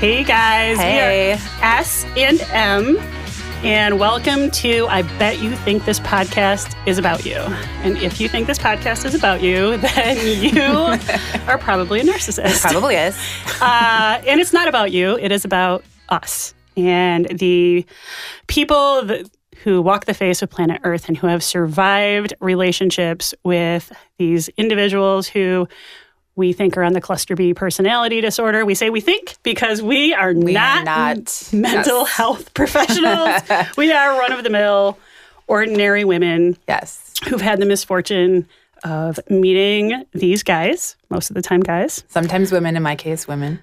Hey guys, Hey. We are S and M, and welcome to I Bet You Think This Podcast is About You. And if you think this podcast is about you, then you are probably a narcissist. It probably is. And it's not about you, it is about us and the people who walk the face of planet Earth and who have survived relationships with these individuals who we think are on the cluster B personality disorder. We say we think because we are not mental health professionals. We are run-of-the-mill, ordinary women who've had the misfortune of meeting these guys, most of the time guys. Sometimes women, in my case, women.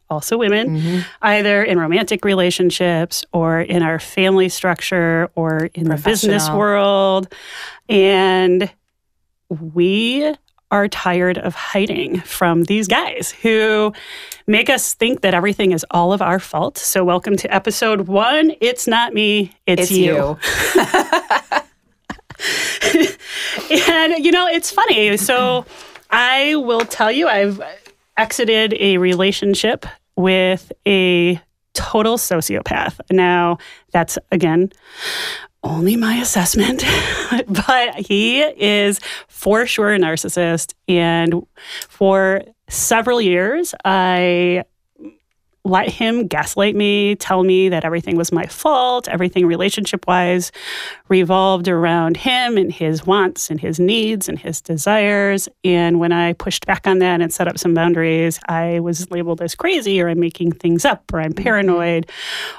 Also women, either in romantic relationships or in our family structure or in the business world. And we are tired of hiding from these guys who make us think that everything is all of our fault. So welcome to episode 1. It's not me, it's you. And, it's funny. So I will tell you, I've exited a relationship with a total sociopath. Now, that's, again, only my assessment, but he is for sure a narcissist. And for several years, I let him gaslight me, tell me that everything was my fault. Everything relationship-wise revolved around him and his wants and his needs and his desires. And when I pushed back on that and set up some boundaries, I was labeled as crazy, or I'm making things up, or I'm paranoid,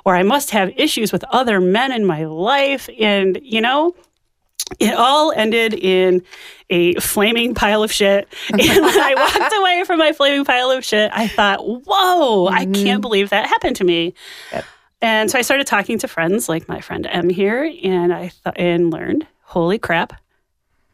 or I must have issues with other men in my life. And, it all ended in a flaming pile of shit. And when I walked away from my flaming pile of shit, I thought, whoa, I can't believe that happened to me. Yep. And so I started talking to friends like my friend M here, and I learned, holy crap,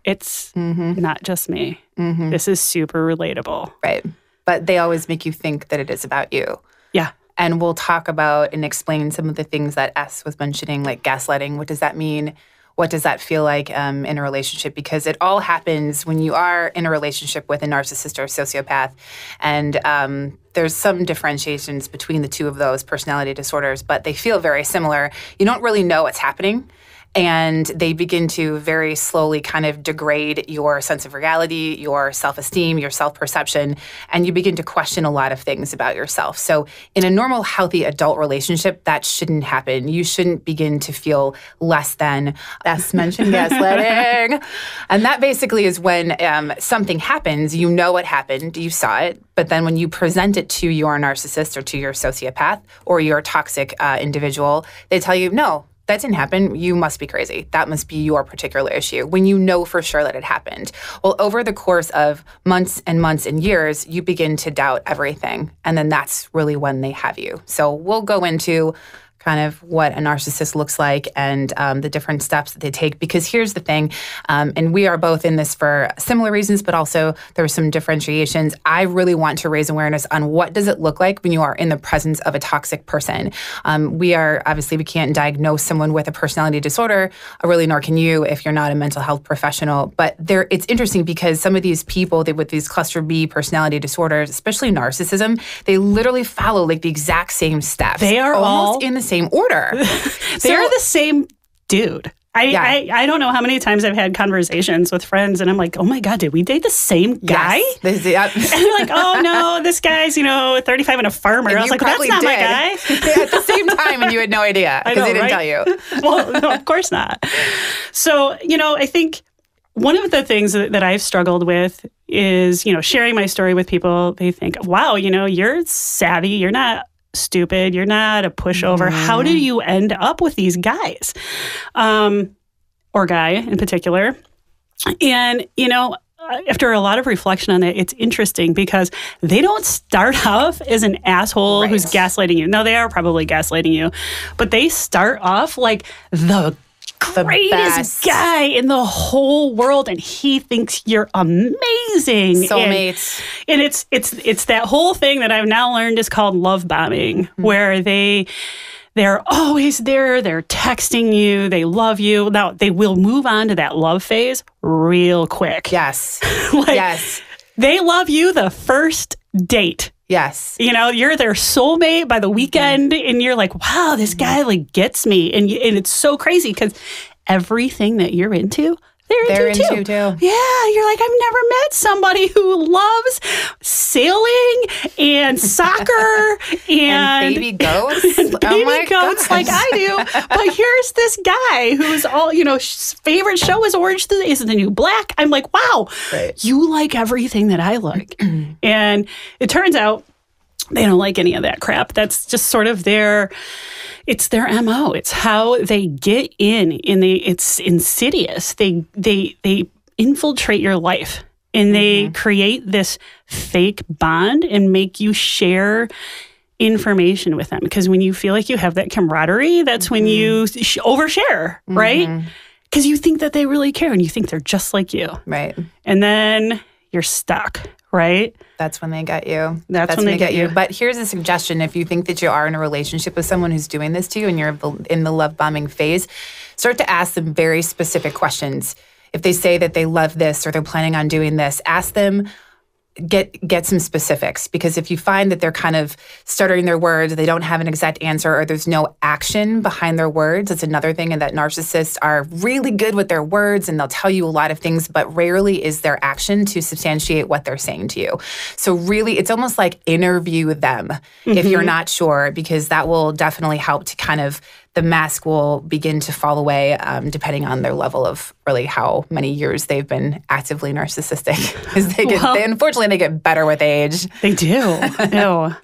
it's not just me. This is super relatable. Right. But they always make you think that it is about you. Yeah. And we'll talk about and explain some of the things that S was mentioning, like gaslighting. What does that mean? What does that feel like in a relationship? Because it all happens when you are in a relationship with a narcissist or a sociopath. And there's some differentiations between the two of those personality disorders, but they feel very similar. You don't really know what's happening. And they begin to very slowly kind of degrade your sense of reality, your self-esteem, your self-perception, and you begin to question a lot of things about yourself. So in a normal, healthy adult relationship, that shouldn't happen. You shouldn't begin to feel less than, as mentioned, gaslighting. And that basically is when something happens, you know what happened, you saw it, but then when you present it to your narcissist or to your sociopath or your toxic individual, they tell you, no, that didn't happen. You must be crazy. That must be your particular issue when you know for sure that it happened. Well, over the course of months and months and years, you begin to doubt everything. And then that's really when they have you. So we'll go into kind of what a narcissist looks like and the different steps that they take. Because here's the thing, and we are both in this for similar reasons, but also there are some differentiations. I really want to raise awareness on what does it look like when you are in the presence of a toxic person. We can't diagnose someone with a personality disorder, really, nor can you if you're not a mental health professional. But it's interesting because some of these people with these cluster B personality disorders, especially narcissism, they literally follow like the exact same steps. They are almost in the same order. They're the same dude. I don't know how many times I've had conversations with friends and I'm like, oh my God, did we date the same guy? Yes. And they're like, oh no, this guy's, 35 and a farmer. I was like, that's not my guy. At the same time, and you had no idea because he didn't tell you. Well, no, of course not. So, I think one of the things that I've struggled with is, sharing my story with people. They think, wow, you're savvy. You're not stupid. You're not a pushover. How do you end up with these guys? Or guy in particular. And, after a lot of reflection on it, it's interesting because they don't start off as an asshole who's gaslighting you. No, they are probably gaslighting you. But they start off like the greatest guy in the whole world, and he thinks you're amazing. Soulmates. And it's that whole thing that I've now learned is called love bombing, where they're always there, they're texting you, they love you. Now, they will move on to that love phase real quick. Yes. Yes. They love you the first date. Yes. You know, you're their soulmate by the weekend, and you're like, wow, this guy like gets me. And it's so crazy because everything that you're into, they're into too. Yeah, you're like, I've never met somebody who loves sailing and soccer and baby goats. And baby goats like I do. But here's this guy who's all, favorite show is Orange is the New Black. I'm like, wow, you like everything that I like. And it turns out they don't like any of that crap. That's just sort of it's their MO. It's how they get in, and it's insidious. They infiltrate your life, and they create this fake bond and make you share information with them. Because when you feel like you have that camaraderie, that's when you overshare, right? Because you think that they really care, and you think they're just like you. Right. And then you're stuck, right? That's when they get you. That's when they get you. But here's a suggestion. If you think that you are in a relationship with someone who's doing this to you and you're in the love bombing phase, start to ask them very specific questions. If they say that they love this or they're planning on doing this, ask them, get some specifics. Because if you find that they're kind of stuttering their words, they don't have an exact answer, or there's no action behind their words, that's another thing. And that narcissists are really good with their words, and they'll tell you a lot of things, but rarely is their action to substantiate what they're saying to you. So really, it's almost like interview them if you're not sure, because that will definitely help to kind of, the mask will begin to fall away depending on their level of really how many years they've been actively narcissistic. Because unfortunately, they get better with age. They do. No.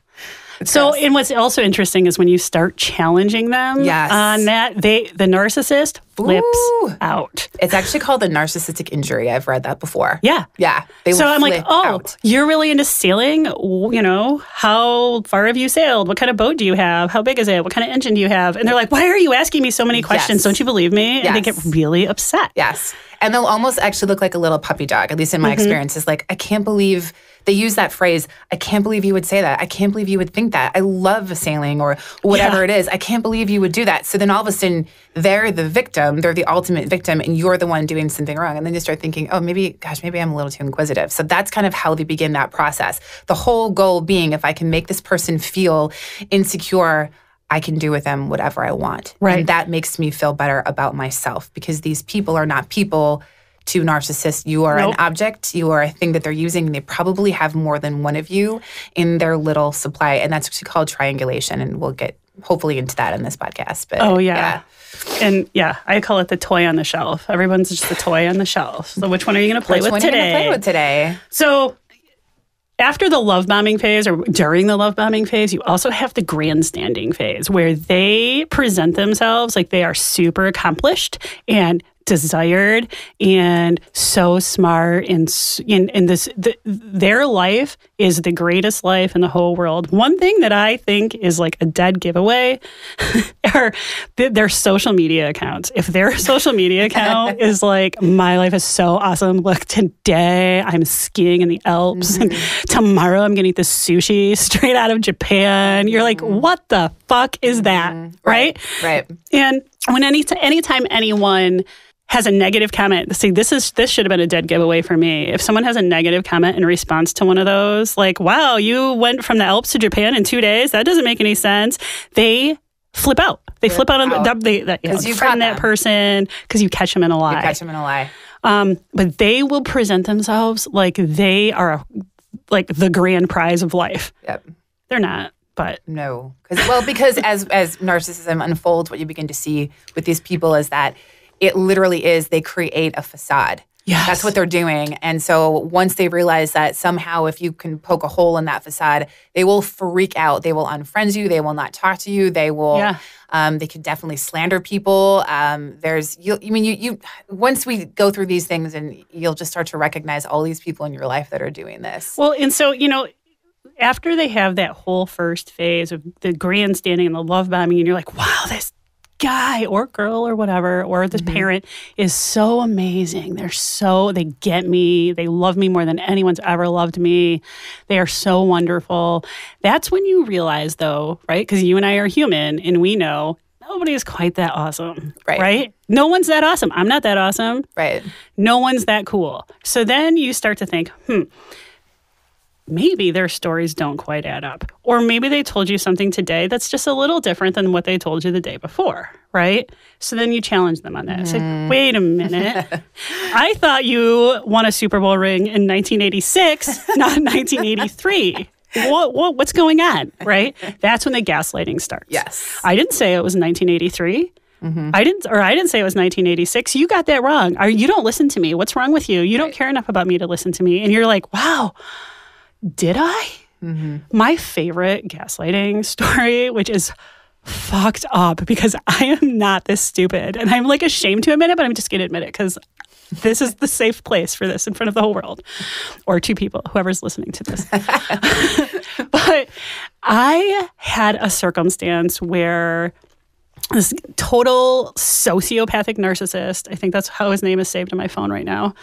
So, and what's also interesting is when you start challenging them on that, the narcissist flips out. It's actually called the narcissistic injury. I've read that before. Yeah. Yeah. So I'm like, you're really into sailing? How far have you sailed? What kind of boat do you have? How big is it? What kind of engine do you have? And they're like, why are you asking me so many questions? Don't you believe me? And they get really upset. Yes. And they'll almost actually look like a little puppy dog, at least in my experience. It's like, I can't believe they use that phrase. I can't believe you would say that. I can't believe you would think that. I love sailing or whatever it is. I can't believe you would do that. So then all of a sudden, they're the victim. They're the ultimate victim, and you're the one doing something wrong. And then you start thinking, oh, maybe I'm a little too inquisitive. So that's kind of how they begin that process. The whole goal being, if I can make this person feel insecure, I can do with them whatever I want. Right. And that makes me feel better about myself, because these people are not people to narcissists. You are an object. You are a thing that they're using, and they probably have more than one of you in their little supply. And that's actually called triangulation. And we'll get hopefully into that in this podcast. But And I call it the toy on the shelf. Everyone's just the toy on the shelf. So which one are you going to play with today? Which one are you going to play with today? So after the love bombing phase, or during the love bombing phase, you also have the grandstanding phase, where they present themselves like they are super accomplished and desired and so smart, and their life is the greatest life in the whole world. One thing that I think is like a dead giveaway are their social media accounts. If their social media account is like, my life is so awesome, look, today I'm skiing in the Alps, and tomorrow I'm gonna eat this sushi straight out of Japan, you're like, what the fuck is that? Right. And when anytime anyone has a negative comment, see, this should have been a dead giveaway for me. If someone has a negative comment in response to one of those, like, wow, you went from the Alps to Japan in 2 days, that doesn't make any sense, they flip out. They flip out on that person, because you catch them in a lie. You catch them in a lie. But they will present themselves like they are like the grand prize of life. Yep. They're not. But no, because as narcissism unfolds, what you begin to see with these people is that it literally is, they create a facade. Yes. That's what they're doing. And so once they realize that somehow if you can poke a hole in that facade, they will freak out. They will unfriend you. They will not talk to you. They will, they can definitely slander people. Once we go through these things, and you'll just start to recognize all these people in your life that are doing this. Well, and so, after they have that whole first phase of the grandstanding and the love bombing, and you're like, wow, this guy or girl or whatever, or this parent is so amazing. They get me. They love me more than anyone's ever loved me. They are so wonderful. That's when you realize, though, right? Because you and I are human, and we know nobody is quite that awesome, right? No one's that awesome. I'm not that awesome. Right. No one's that cool. So then you start to think, maybe their stories don't quite add up. Or maybe they told you something today that's just a little different than what they told you the day before, right? So then you challenge them on that. It's like, wait a minute. I thought you won a Super Bowl ring in 1986, not 1983. What's going on, right? That's when the gaslighting starts. Yes. I didn't say it was 1983. I didn't say it was 1986. You got that wrong. You don't listen to me. What's wrong with you? You don't care enough about me to listen to me. And you're like, wow, did I? My favorite gaslighting story, which is fucked up because I am not this stupid. And I'm like ashamed to admit it, but I'm just going to admit it because this is the safe place for this in front of the whole world or two people, whoever's listening to this. But I had a circumstance where this total sociopathic narcissist, I think that's how his name is saved in my phone right now,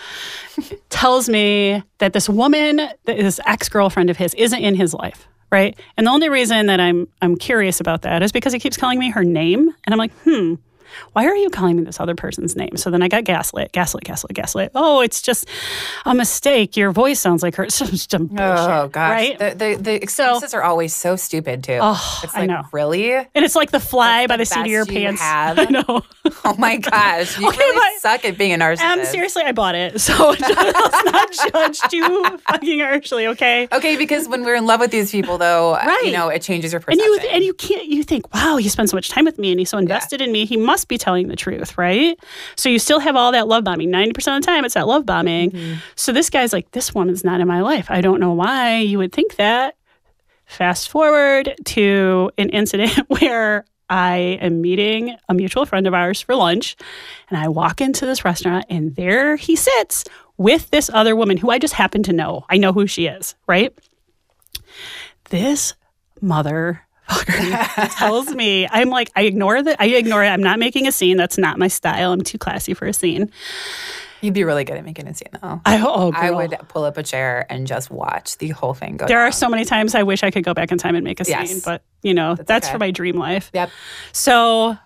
tells me that this woman, this ex-girlfriend of his, isn't in his life, right? And the only reason that I'm curious about that is because he keeps calling me her name. And I'm like, why are you calling me this other person's name? So then I got gaslit. Oh, it's just a mistake. Your voice sounds like her. It's just bullshit, oh, gosh. Right? The excuses are always so stupid, too. Oh, it's like, I know. Really? And it's like the fly by the seat of your pants. I know. Oh, my gosh. You really suck at being a narcissist. Seriously, I bought it. So let's not judge too fucking harshly, okay? Okay, because when we're in love with these people, though, right. It changes your perception. And you think, wow, he spent so much time with me and he's so invested in me. He must be telling the truth, right? So you still have all that love bombing. 90% of the time, it's that love bombing. So this guy's like, this woman's not in my life. I don't know why you would think that. Fast forward to an incident where I am meeting a mutual friend of ours for lunch, and I walk into this restaurant, and there he sits with this other woman who I just happen to know. I know who she is, right? This motherfucker tells me, I'm like, I ignore it. I'm not making a scene. That's not my style. I'm too classy for a scene. You'd be really good at making a scene, though. I would pull up a chair and just watch the whole thing go There down. are so many times I wish I could go back in time and make a scene, but, that's okay. For my dream life. Yep. So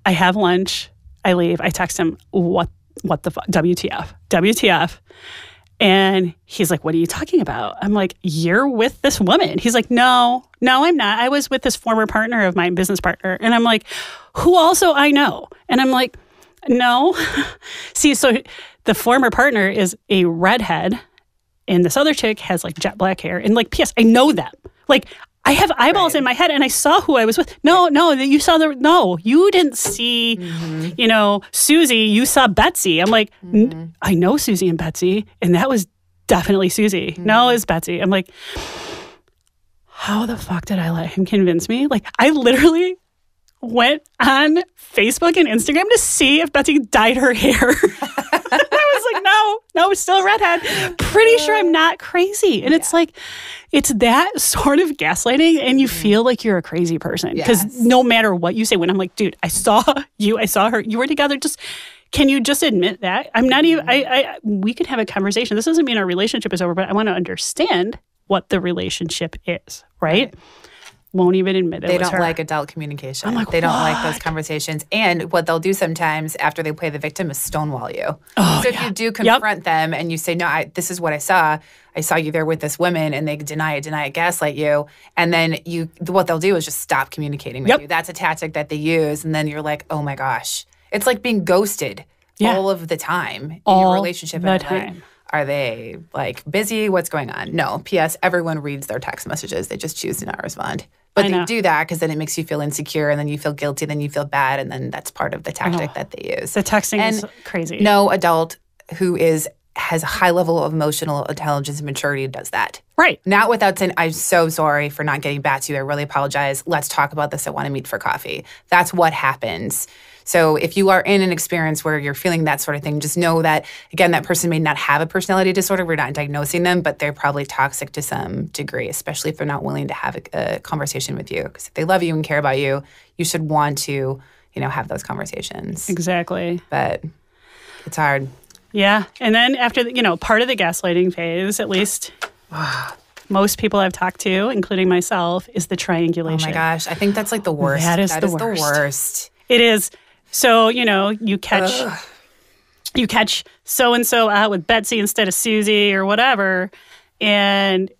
I have lunch. I leave. I text him, what the fuck? WTF. And he's like, what are you talking about? I'm like, you're with this woman. He's like, no, I'm not. I was with this former partner of mine, business partner. And I'm like, who also I know? And I'm like, no. See, so the former partner is a redhead and this other chick has like jet black hair. And like, P.S., I know them. Like, I have eyeballs in my head and I saw who I was with. No, you didn't see, Susie, you saw Betsy. I'm like, I know Susie and Betsy. And that was definitely Susie. No, it's Betsy. I'm like, how the fuck did I let him convince me? Like, I literally went on Facebook and Instagram to see if Betsy dyed her hair. I was like, no, it's still a redhead. Pretty sure I'm not crazy. And it's like, it's that sort of gaslighting and you feel like you're a crazy person. Because no matter what you say, when I'm like, dude, I saw her, you were together, can you just admit that? I'm not even, we could have a conversation. This doesn't mean our relationship is over, but I want to understand what the relationship is, right? Won't even admit it. They don't like adult communication. I'm like, they don't like those conversations. And what they'll do sometimes after they play the victim is stonewall you. Oh, so if you do confront them and you say, no, this is what I saw you there with this woman, and they deny it, gaslight you. And then what they'll do is just stop communicating with you. That's a tactic that they use. And then you're like, oh my gosh. It's like being ghosted all of the time in your relationship. All the time. Are they like busy? What's going on? No. P.S. Everyone reads their text messages. They just choose to not respond. But they do that because then it makes you feel insecure, and then you feel guilty, then you feel bad, and then that's part of the tactic that they use. The texting is crazy. No adult who has a high level of emotional intelligence and maturity does that. Right. Not without saying, I'm so sorry for not getting back to you. I really apologize. Let's talk about this. I want to meet for coffee. That's what happens. So if you are in an experience where you're feeling that sort of thing, just know that, again, that person may not have a personality disorder. We're not diagnosing them, but they're probably toxic to some degree, especially if they're not willing to have a conversation with you. Because if they love you and care about you, you should want to, have those conversations. Exactly. But it's hard. Yeah. And then after, part of the gaslighting phase, at least most people I've talked to, including myself, is the triangulation. Oh my gosh. I think that's like the worst. That is the worst. It is. So, you catch so-and-so out with Betsy instead of Susie or whatever. And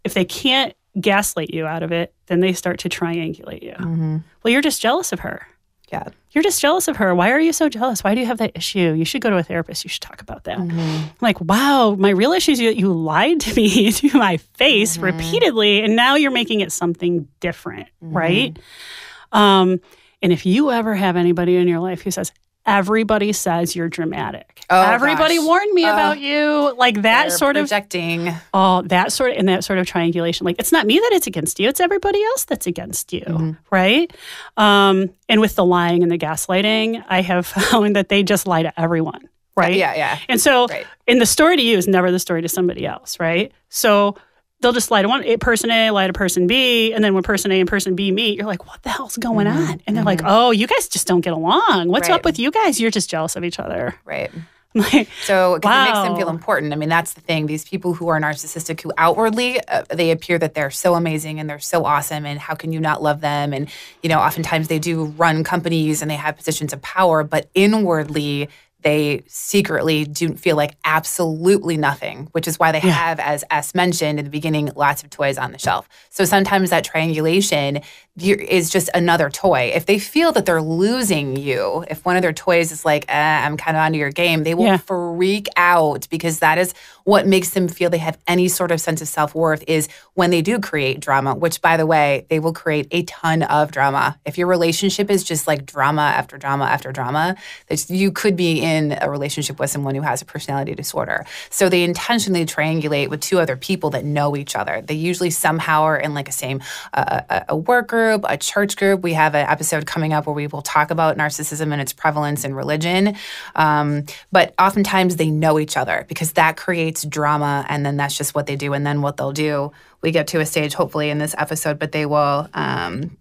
if they can't gaslight you out of it, then they start to triangulate you. Well, you're just jealous of her. Yeah. You're just jealous of her. Why are you so jealous? Why do you have that issue? You should go to a therapist. You should talk about that. I'm like, wow, my real issue is that you lied to me to my face repeatedly, and now you're making it something different, right? And if you ever have anybody in your life who says, everybody says you're dramatic. Everybody warned me about you. Like that sort of projecting. That sort of triangulation. Like it's not me that it's against you. It's everybody else that's against you. Right. And with the lying and the gaslighting, I have found that they just lie to everyone. Right. Yeah. And so in the story to you is never the story to somebody else. Right. So they'll just lie to person A, lie to person B, and then when person A and person B meet, you're like, what the hell's going on? And they're like, oh, you guys just don't get along. What's up with you guys? You're just jealous of each other. Right. Like, so because it makes them feel important. I mean, that's the thing. These people who are narcissistic, who outwardly, they appear that they're so amazing and they're so awesome, and how can you not love them? And, oftentimes they do run companies and they have positions of power, but inwardly, they secretly do feel like absolutely nothing, which is why they have, as S mentioned in the beginning, lots of toys on the shelf. So sometimes that triangulation is just another toy. If they feel that they're losing you, if one of their toys is like, I'm kind of onto your game, they will freak out, because that is what makes them feel they have any sort of sense of self-worth, is when they do create drama, which, by the way, they will create a ton of drama. If your relationship is just like drama after drama after drama, you could be in a relationship with someone who has a personality disorder. So they intentionally triangulate with two other people that know each other. They usually somehow are in like a work group, a church group. We have an episode coming up where we will talk about narcissism and its prevalence in religion. But oftentimes they know each other, because that creates drama, and then that's just what they do. And then what they'll do, we get to a stage, hopefully in this episode, but they will,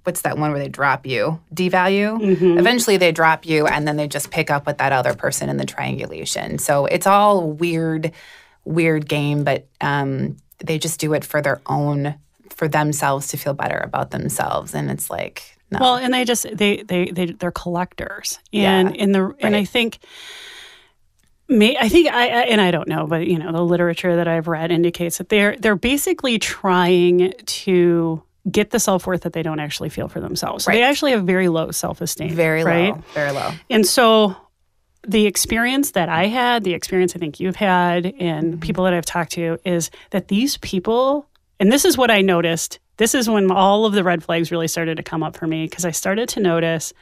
what's that one where they drop you? Devalue? Eventually they drop you, and then they just pick up with that other person in the triangulation. So it's all a weird game, but they just do it for themselves to feel better about themselves. And it's like, no. Well, and they're collectors. And I think... I don't know, but the literature that I've read indicates that they're basically trying to get the self-worth that they don't actually feel for themselves. So they actually have very low self-esteem. Very low. And so the experience that I had, the experience I think you've had, and people that I've talked to, is that these people, and this is what I noticed, this is when all of the red flags really started to come up for me, because I started to notice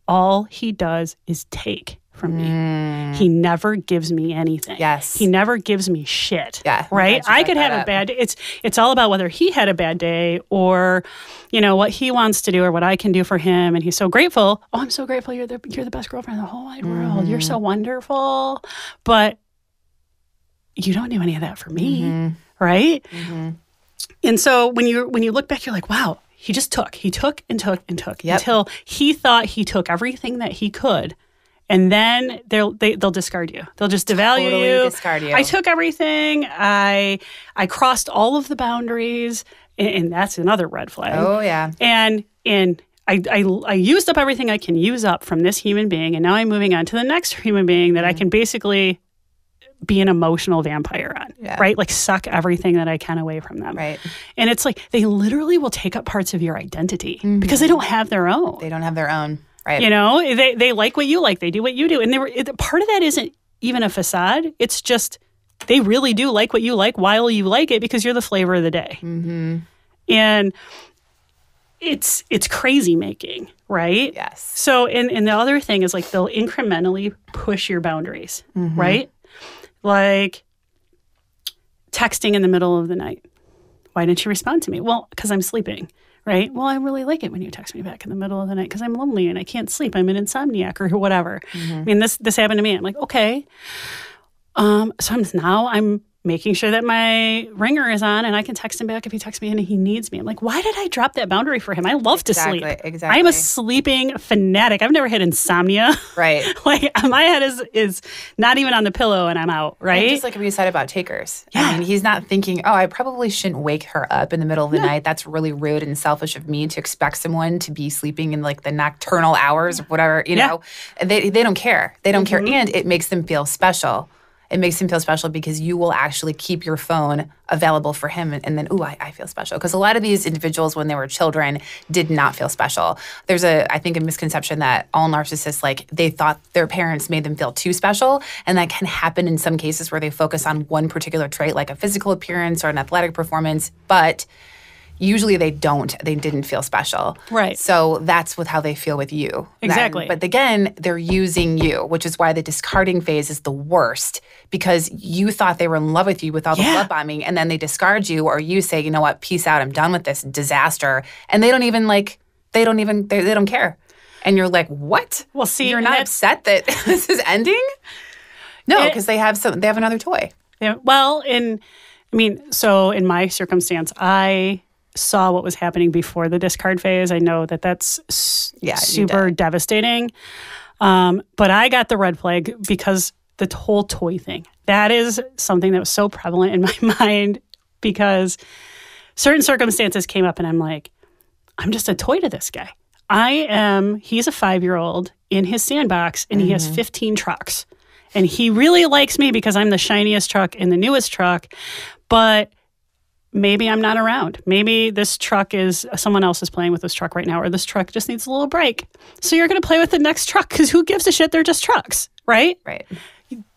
all he does is take from me. He never gives me anything. Yes. He never gives me shit. Yeah. Right? I could have a bad day. It's all about whether he had a bad day, or, what he wants to do, or what I can do for him. And he's so grateful. Oh, I'm so grateful. You're the best girlfriend in the whole wide world. You're so wonderful. But you don't do any of that for me. Right? And so when you look back, you're like, wow, he just took. He took and took and took until he thought he took everything that he could. And then they'll discard you. They'll just devalue you. Discard you. I took everything. I crossed all of the boundaries, and that's another red flag. Oh yeah. And I used up everything I can use up from this human being, and now I'm moving on to the next human being that I can basically be an emotional vampire on, right? Like suck everything that I can away from them. Right. And it's like they literally will take up parts of your identity because they don't have their own. They don't have their own. Right. They like what you like. They do what you do. And part of that isn't even a facade. It's just they really do like what you like while you like it, because you're the flavor of the day. And it's crazy making, right? Yes. So, and the other thing is like they'll incrementally push your boundaries, right? Like texting in the middle of the night. Why didn't you respond to me? Well, because I'm sleeping. Right? Well, I really like it when you text me back in the middle of the night because I'm lonely and I can't sleep. I'm an insomniac or whatever. I mean, this happened to me. I'm like, okay. So I'm making sure that my ringer is on and I can text him back if he texts me and he needs me. I'm like, why did I drop that boundary for him? I love to sleep. Exactly. I'm a sleeping fanatic. I've never had insomnia. Right. Like my head is not even on the pillow and I'm out, right? And just like we said about takers. Yeah. I mean, he's not thinking, I probably shouldn't wake her up in the middle of the night. That's really rude and selfish of me to expect someone to be sleeping in like the nocturnal hours or whatever, you know. They don't care. They don't care. And it makes them feel special. It makes him feel special because you will actually keep your phone available for him. And then, I feel special. Because a lot of these individuals, when they were children, did not feel special. There's I think, a misconception that all narcissists, like, they thought their parents made them feel too special. And that can happen in some cases where they focus on one particular trait, like a physical appearance or an athletic performance. But usually they didn't feel special. Right. So that's how they feel with you. Exactly. But again, they're using you, which is why the discarding phase is the worst, because you thought they were in love with you with all the love bombing, and then they discard you, or you say, you know what, peace out, I'm done with this disaster. And they don't care. And you're like, what? Well, see, you're not upset that this is ending? No, because they have another toy. Yeah. Well, so in my circumstance, I saw what was happening before the discard phase. I know that's super devastating. But I got the red flag because the whole toy thing, that is something that was so prevalent in my mind, because certain circumstances came up and I'm like, I'm just a toy to this guy. He's a 5-year-old in his sandbox and he has 15 trucks. And he really likes me because I'm the shiniest truck and the newest truck. But maybe I'm not around. Maybe this truck someone else is playing with this truck right now, or this truck just needs a little break. So you're going to play with the next truck because who gives a shit? They're just trucks, right? Right.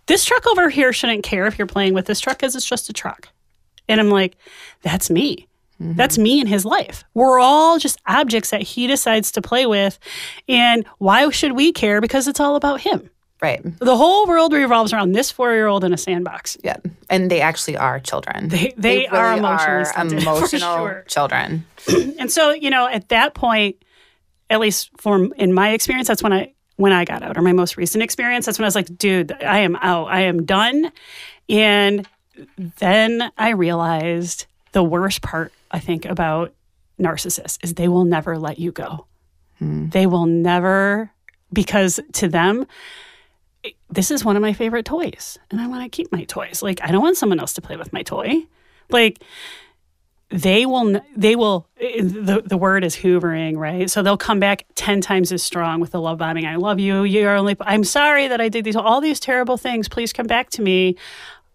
This truck over here shouldn't care if you're playing with this truck because it's just a truck. And I'm like, that's me. Mm-hmm. That's me in his life. We're all just objects that he decides to play with. And why should we care? Because it's all about him. Right. The whole world revolves around this 4-year-old in a sandbox. Yeah. And they actually are children. They really are emotional sure. children. And so, at that point, at least in my experience, that's when I got out, or my most recent experience, that's when I was like, dude, I am out. I am done. And then I realized the worst part, I think, about narcissists is they will never let you go. They will never, because to them, this is one of my favorite toys, and I want to keep my toys. Like, I don't want someone else to play with my toy. Like, the word is hoovering, right? So they'll come back 10 times as strong with the love bombing. I love you. I'm sorry that I did all these terrible things. Please come back to me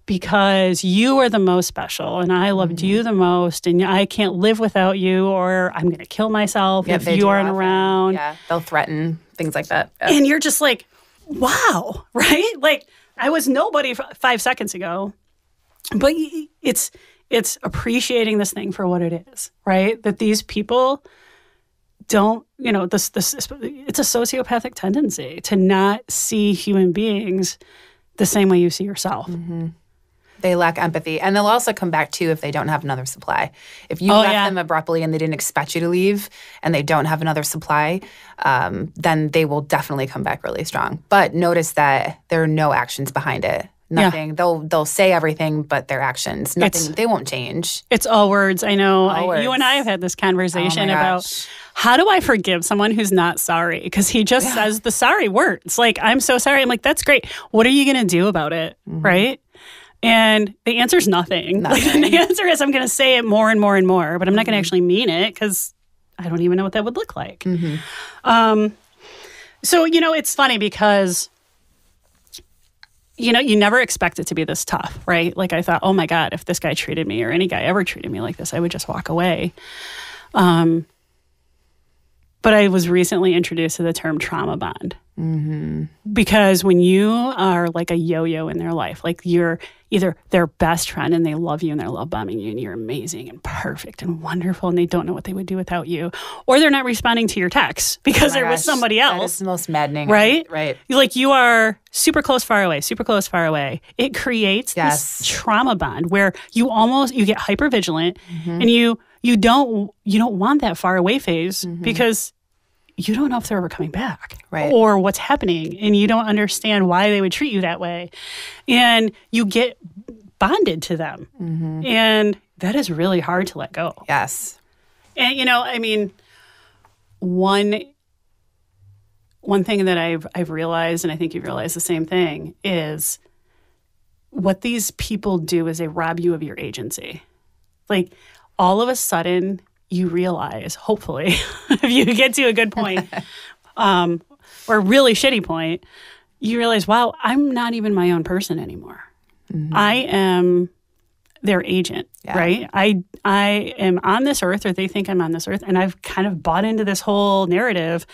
because you are the most special, and I loved you the most, and I can't live without you, or I'm going to kill myself if you aren't around. Yeah, they'll threaten, things like that. And you're just like, wow, right? Like, I was nobody 5 seconds ago, but it's appreciating this thing for what it is, right? That these people don't, it's a sociopathic tendency to not see human beings the same way you see yourself. Mm-hmm. They lack empathy. And they'll also come back, too, if they don't have another supply. If you left them abruptly and they didn't expect you to leave and they don't have another supply, then they will definitely come back really strong. But notice that there are no actions behind it. Nothing. Yeah. They'll say everything, but their actions, nothing. They won't change. It's all words. I know. You and I have had this conversation about how do I forgive someone who's not sorry? Because he just says the sorry words. Like, I'm so sorry. I'm like, that's great. What are you going to do about it? Mm-hmm. Right? And the answer is nothing. Like, the answer is I'm going to say it more and more and more, but I'm not going to actually mean it because I don't even know what that would look like. Mm-hmm. So, it's funny because, you never expect it to be this tough, right? Like, I thought, oh my God, if this guy treated me or any guy ever treated me like this, I would just walk away. But I was recently introduced to the term trauma bond. Mm-hmm. Because when you are like a yo-yo in their life, like you're either their best friend and they love you and they're love bombing you and you're amazing and perfect and wonderful and they don't know what they would do without you, or they're not responding to your texts because they're with somebody else. That is the most maddening. Right? Right. Like, you are super close, far away, super close, far away. It creates this trauma bond where you get hyper vigilant and you don't want that far away phase because you don't know if they're ever coming back or what's happening, and you don't understand why they would treat you that way. And you get bonded to them. Mm-hmm. And that is really hard to let go. Yes. And, one thing that I've realized, and I think you've realized the same thing, is what these people do is they rob you of your agency. Like, all of a sudden, you realize, hopefully, if you get to a good point or a really shitty point, you realize, wow, I'm not even my own person anymore. I am their agent, right? I am on this earth, or they think I'm on this earth, and I've kind of bought into this whole narrative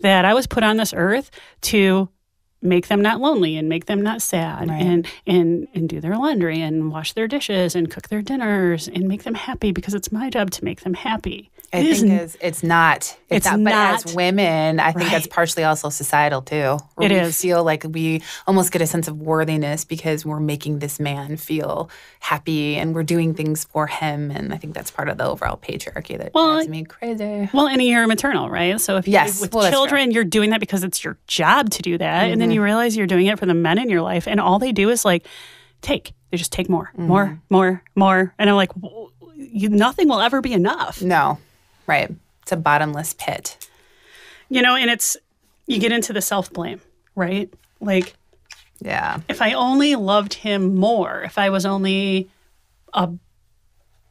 that I was put on this earth to make them not lonely and make them not sad, and do their laundry and wash their dishes and cook their dinners and make them happy, because it's my job to make them happy. I think it's not. But as women, I think that's partially also societal too. It is. Feel like we almost get a sense of worthiness because we're making this man feel happy and we're doing things for him. And I think that's part of the overall patriarchy that drives me crazy. Well, and you're maternal, right? So if you're with children, you're doing that because it's your job to do that. And then you realize you're doing it for the men in your life. And all they do is like, take. They just take more. And I'm like, nothing will ever be enough. No. Right. It's a bottomless pit. And you get into the self-blame, right? Like, if I only loved him more, if I was only a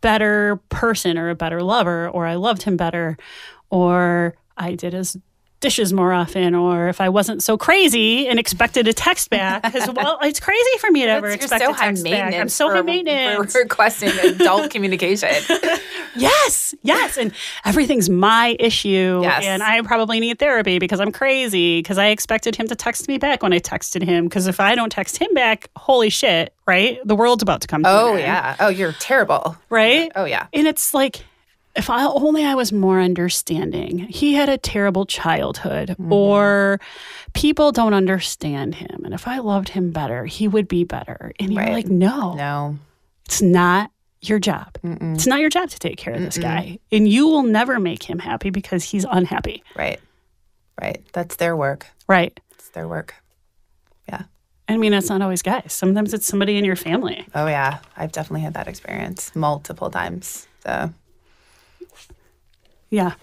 better person or a better lover, or I loved him better, or I did his dishes more often, or if I wasn't so crazy and expected a text back, because it's crazy for me to ever expect a text back. I'm so high maintenance. For requesting adult communication. Yes, and everything's my issue, and I probably need therapy because I'm crazy, because I expected him to text me back when I texted him, because if I don't text him back, holy shit, right? The world's about to come to an end. Oh, you're terrible. Right? Oh, yeah. And it's like, if I was more understanding. He had a terrible childhood, or people don't understand him. And if I loved him better, he would be better. And you're like, no, it's not your job. It's not your job to take care of this guy. And you will never make him happy because he's unhappy. Right. That's their work. Right. It's their work. Yeah. I mean, it's not always guys. Sometimes it's somebody in your family. Oh, yeah. I've definitely had that experience multiple times. So... yeah.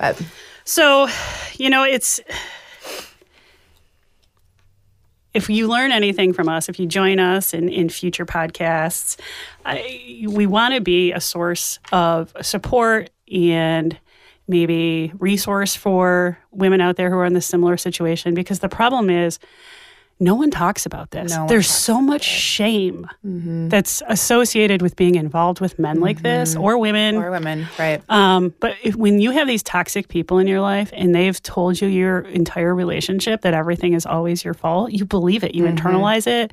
So, it's, if you learn anything from us, if you join us in future podcasts, we want to be a source of support and maybe resource for women out there who are in this similar situation, because the problem is no one talks about this. There's so much shame that's associated with being involved with men like this, or women. Or women, right. But when you have these toxic people in your life and they've told you your entire relationship that everything is always your fault, you believe it, you internalize it,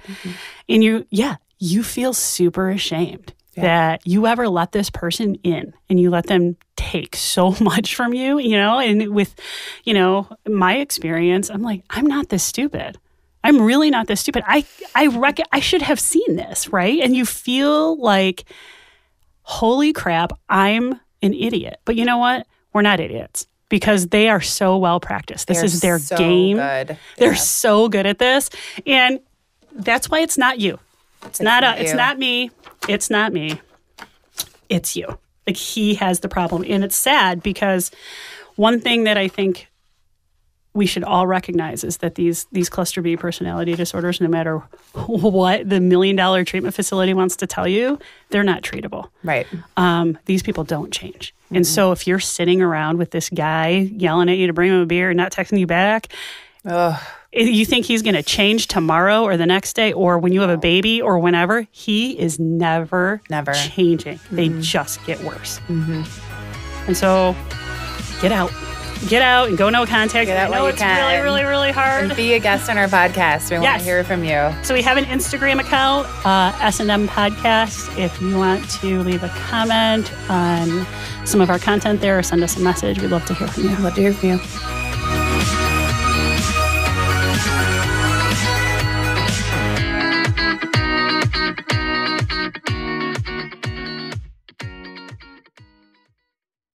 and you feel super ashamed that you ever let this person in and you let them take so much from you, and with, my experience, I'm like, I'm not this stupid. I'm really not this stupid. I should have seen this, right? And you feel like, holy crap, I'm an idiot. But you know what? We're not idiots, because they are so well practiced. This is their game. Good. They're so good at this. And that's why it's not you. It's not me. It's not me. It's you. Like, he has the problem. And it's sad, because one thing that I think we should all recognize is that these cluster B personality disorders, no matter what the $1 million treatment facility wants to tell you, they're not treatable. Right. These people don't change. And so if you're sitting around with this guy yelling at you to bring him a beer and not texting you back, you think he's going to change tomorrow or the next day or when you have a baby or whenever, he is never changing. They just get worse. And so get out. Get out and go no contact. Get out I know it's really, really, really hard. And be a guest on our podcast. We want to hear from you. So we have an Instagram account, S&M Podcast. If you want to leave a comment on some of our content there or send us a message, we'd love to hear from you. Love to hear from you.